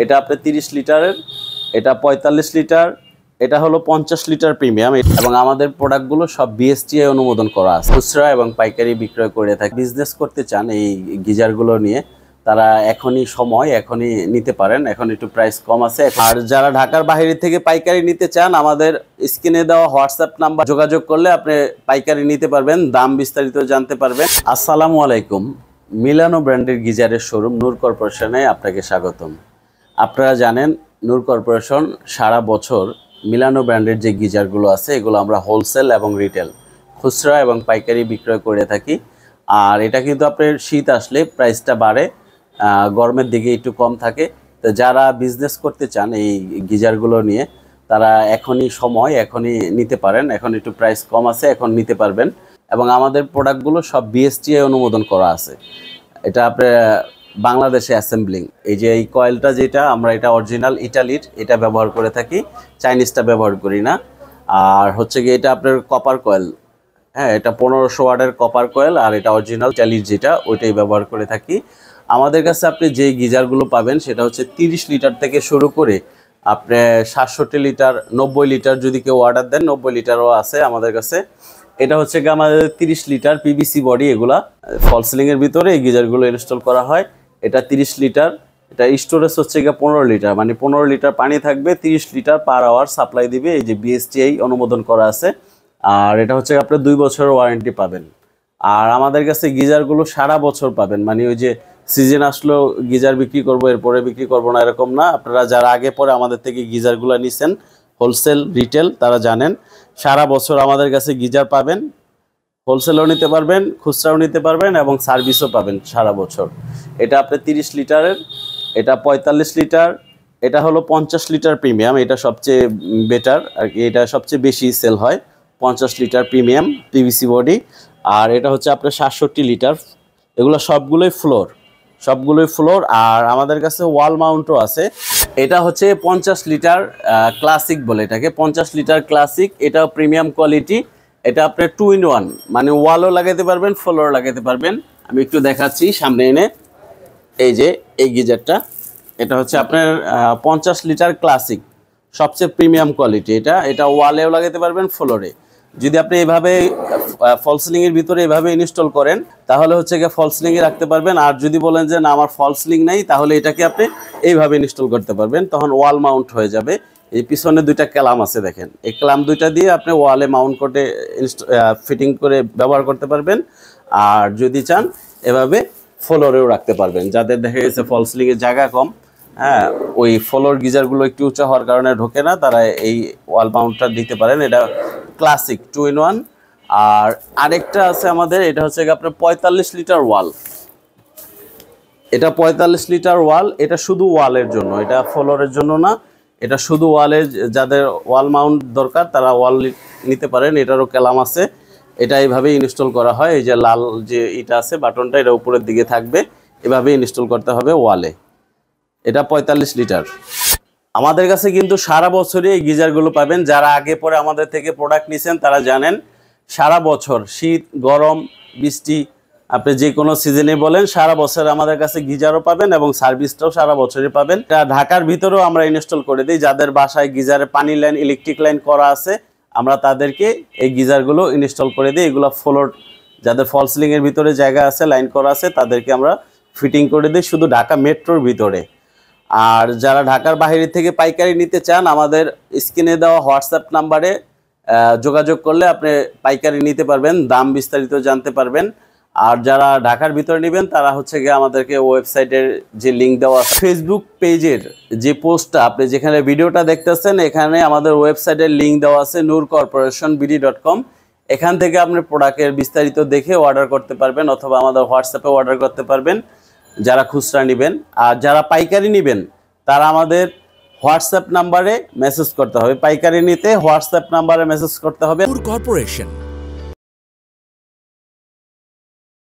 এটা আপনার 30 লিটারের, এটা 45 লিটার, এটা হলো 50 লিটার প্রিমিয়াম। এবং আমাদের প্রোডাক্টগুলো সব বিএসটিআই অনুমোদন করা আছে। খুচরা এবং পাইকারি বিক্রয় করে থাকে। বিজনেস করতে চান এই গিজারগুলো নিয়ে, তারা এখনই নিতে পারেন। এখন একটু প্রাইস কম আছে। আর যারা ঢাকার বাইরে থেকে পাইকারি নিতে চান, আমাদের স্ক্রিনে দেওয়া হোয়াটসঅ্যাপ নাম্বার যোগাযোগ করলে আপনি পাইকারি নিতে পারবেন, দাম বিস্তারিত জানতে পারবেন। আসসালামু আলাইকুম। মিলানো ব্র্যান্ডের গিজারের শোরুম নূর কর্পোরেশনে আপনাকে স্বাগতম। আপনারা জানেন নূর কর্পোরেশন সারা বছর মিলানো ব্র্যান্ডের যে গিজারগুলো আছে এগুলো আমরা হোলসেল এবং রিটেল, খুচরা এবং পাইকারি বিক্রয় করে থাকি। আর এটা কিন্তু আপনার শীত আসলে প্রাইসটা বাড়ে, গরমের দিকে একটু কম থাকে। তো যারা বিজনেস করতে চান এই গিজারগুলো নিয়ে, তারা এখনই নিতে পারেন। এখন একটু প্রাইস কম আছে, এখন নিতে পারবেন। এবং আমাদের প্রোডাক্টগুলো সব বিএসটিআই অনুমোদন করা আছে। এটা আপনার বাংলাদেশে অ্যাসেম্বলিং। এই যে এই কয়েলটা যেটা আমরা, এটা অরিজিনাল ইটালির, এটা ব্যবহার করে থাকি, চাইনিজটা ব্যবহার করি না। আর হচ্ছে কি এটা আপনার কপার কয়েল, হ্যাঁ, এটা 1500 ওয়াটের কপার কয়েল। আর এটা অরিজিনাল ইটালির যেটা, ওইটাই ব্যবহার করে থাকি। আমাদের কাছে আপনি যেই গিজারগুলো পাবেন সেটা হচ্ছে 30 লিটার থেকে শুরু করে আপনি 67 লিটার, 90 লিটার যদি কেউ অর্ডার দেন 90 লিটারও আছে আমাদের কাছে। এটা হচ্ছে কি আমাদের 30 লিটার পিভিসি বডি, এগুলা ফল সিলিংয়ের ভিতরে এই গিজারগুলো ইনস্টল করা হয়। এটা 30 লিটার, এটা স্টোরেজ হচ্ছে গিয়ে 15 লিটার, মানে 15 লিটার পানি থাকবে, 30 লিটার পার আওয়ার সাপ্লাই দিবে। এই যে বিএসটিআই অনুমোদন করা আছে। আর এটা হচ্ছে আপনার 2 বছরের ওয়ারেন্টি পাবেন। আর আমাদের কাছে গিজারগুলো সারা বছর পাবেন, মানে ওই যে সিজন আসলো গিজার বিক্রি করবো এরপরে বিক্রি করবো না, এরকম না। আপনারা যারা আগে পরে আমাদের থেকে গিজারগুলো নিছেন হোলসেল রিটেল, তারা জানেন সারা বছর আমাদের কাছে গিজার পাবেন। হোলসেলও নিতে পারবেন, খুচরাও নিতে পারবেন এবং সার্ভিসও পাবেন সারা বছর। এটা আপনার 30 লিটারের, এটা 45 লিটার, এটা হলো 50 লিটার প্রিমিয়াম। এটা সবচেয়ে বেটার আর কি, এটা সবচেয়ে বেশি সেল হয়। 50 লিটার প্রিমিয়াম পিভিসি বডি। আর এটা হচ্ছে আপনার 67 লিটার। এগুলো সবগুলোই ফ্লোর। আর আমাদের কাছে ওয়াল মাউন্টও আছে। এটা হচ্ছে 50 লিটার ক্লাসিক বলে এটাকে, 50 লিটার ক্লাসিক। এটাও প্রিমিয়াম কোয়ালিটি। এটা আপনার 2 in 1, মানে ওয়ালও লাগাতে পারবেন, ফ্লোরও লাগাতে পারবেন। আমি একটু দেখাচ্ছি সামনে এনে। এই যে এই গিজারটা, এটা হচ্ছে আপনার 50 লিটার ক্লাসিক, সবচেয়ে প্রিমিয়াম কোয়ালিটি। এটা ওয়ালেও লাগাতে পারবেন, ফ্লোরে। যদি আপনি এভাবে ফল সিলিংয়ের ভিতরে এভাবে ইনস্টল করেন, তাহলে হচ্ছে গিয়ে ফল সিলিংয়ে রাখতে পারবেন। আর যদি বলেন যে না আমার ফল সিলিং নাই, তাহলে এটাকে আপনি এইভাবে ইনস্টল করতে পারবেন, তখন ওয়াল মাউন্ট হয়ে যাবে। এই পিছনে 2টা ক্যালাম আছে দেখেন, এই ক্যালাম 2টা দিয়ে আপনি ওয়ালে মাউন্ট করে ফিটিং করে ব্যবহার করতে পারবেন। আর যদি চান এভাবে ফ্লোরেও রাখতে পারবেন। যাদের দেখা গেছে ফল সিলিংয়ের জায়গা কম, হ্যাঁ, ওই ফ্লোর গিজারগুলো একটু উঁচা হওয়ার কারণে ঢোকে না, তারা এই ওয়াল মাউন্টটা দিতে পারেন। এটা ক্লাসিক 2 in 1। আর আরেকটা আছে আমাদের, এটা হচ্ছে আপনার 45 লিটার ওয়াল। এটা 45 লিটার ওয়াল, এটা শুধু ওয়ালের জন্য, এটা ফ্লোরের জন্য না। এটা শুধু ওয়ালে, যাদের ওয়াল মাউন্ট দরকার তারা ওয়াল নিতে পারেন। এটারও ক্যালাম আছে। এটা এইভাবে ইনস্টল করা হয়। এই যে লাল যে এটা আছে বাটনটা, এটা উপরের দিকে থাকবে, এভাবে ইনস্টল করতে হবে ওয়ালে। এটা 45 লিটার। আমাদের কাছে কিন্তু সারা বছরই এই গিজারগুলো পাবেন। যারা আগে পরে আমাদের থেকে প্রোডাক্ট নিছেন তারা জানেন সারা বছর, শীত, গরম, বৃষ্টি, আপনি যে কোনো সিজনে বলেন, সারা বছর আমাদের কাছে গিজারও পাবেন এবং সার্ভিসটাও সারা বছরই পাবেন। এটা ঢাকার ভিতরেও আমরা ইনস্টল করে দিই। যাদের বাসায় গিজারে পানি লাইন, ইলেকট্রিক লাইন করা আছে, আমরা তাদেরকে এই গিজারগুলো ইনস্টল করে দিই। এগুলো ফ্লোর, যাদের ফল সিলিংয়ের ভিতরে জায়গা আছে, লাইন করা আছে, তাদেরকে আমরা ফিটিং করে দিই শুধু ঢাকা মেট্রোর ভিতরে। আর যারা ঢাকার বাইরে থেকে পাইকারি নিতে চান, আমাদের স্ক্রিনে দেওয়া হোয়াটসঅ্যাপ নাম্বারে যোগাযোগ করলে আপনি পাইকারি নিতে পারবেন, দাম বিস্তারিত জানতে পারবেন। আর যারা ঢাকার ভিতরে নেবেন তারা হচ্ছে গিয়ে আমাদেরকে ওয়েবসাইটের যে লিঙ্ক দেওয়া, ফেসবুক পেজের যে পোস্টটা আপনি যেখানে ভিডিওটা দেখতেছেন, এখানে আমাদের ওয়েবসাইটের লিঙ্ক দেওয়া আছে nurcorporationbd.com। এখান থেকে আপনি প্রোডাক্টের বিস্তারিত দেখে অর্ডার করতে পারবেন, অথবা আমাদের হোয়াটসঅ্যাপে অর্ডার করতে পারবেন যারা খুচরা নেবেন। আর যারা পাইকারি নেবেন তারা আমাদের হোয়াটসঅ্যাপ নাম্বারে মেসেজ করতে হবে। পাইকারি নিতে হোয়াটসঅ্যাপ নাম্বারে মেসেজ করতে হবে। নূর কর্পোরেশন